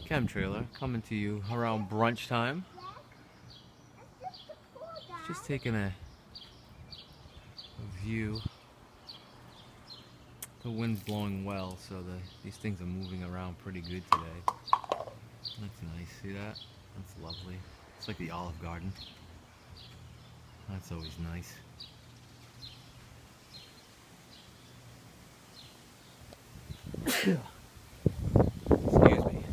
Chemtrailer coming to you around brunch time. Just taking a view. The wind's blowing well, so these things are moving around pretty good today. That's nice. See that? That's lovely. It's like the Olive Garden. That's always nice. Excuse me.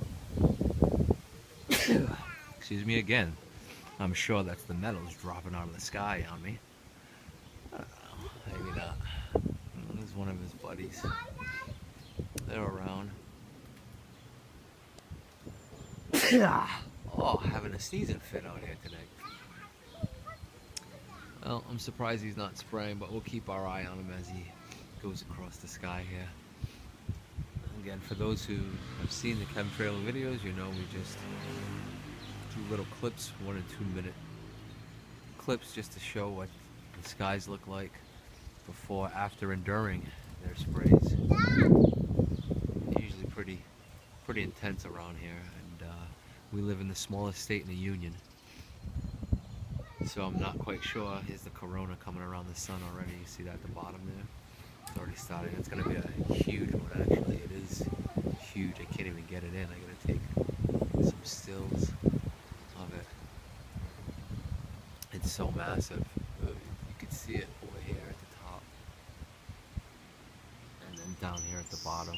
Excuse me again. I'm sure that's the metals dropping out of the sky on me. I don't know. Maybe not. There's one of his buddies. They're around. Oh, having a sneezing fit out here today. Well, I'm surprised he's not spraying, but we'll keep our eye on him as he goes across the sky here. Again, for those who have seen the Chemtrailer videos, you know we just do little clips, 1 and 2 minute clips, just to show what the skies look like before, after, and during their sprays. Usually pretty intense around here, and we live in the smallest state in the Union, so I'm not quite sure. Here's the corona coming around the sun already. You see that at the bottom there? It's already starting. It's going to be a huge one, actually. It is huge. I can't even get it in. I got to take some stills of it. It's so massive. You can see it over here at the top, and then down here at the bottom.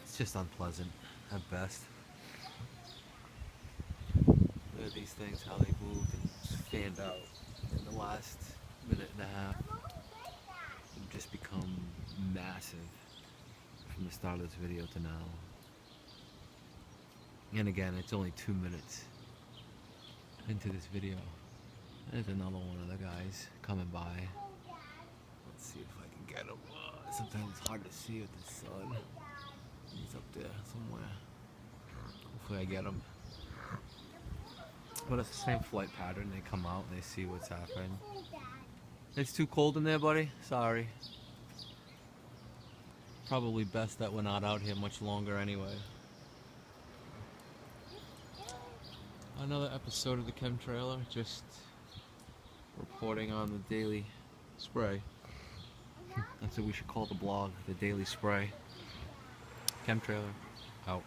It's just unpleasant at best. Look at these things, how they moved and fanned out in the last minute and a half. They've just become massive from the start of this video to now. And again, it's only 2 minutes into this video. There's another one of the guys coming by. Let's see if I can get him. Sometimes it's hard to see with the sun. He's up there somewhere. Hopefully I get him. But it's the same flight pattern. They come out and they see what's happening. It's too cold in there, buddy? Sorry. Probably best that we're not out here much longer anyway. Another episode of the Chemtrailer, just reporting on the daily spray. That's what we should call the blog, the daily spray. Chemtrailer, out.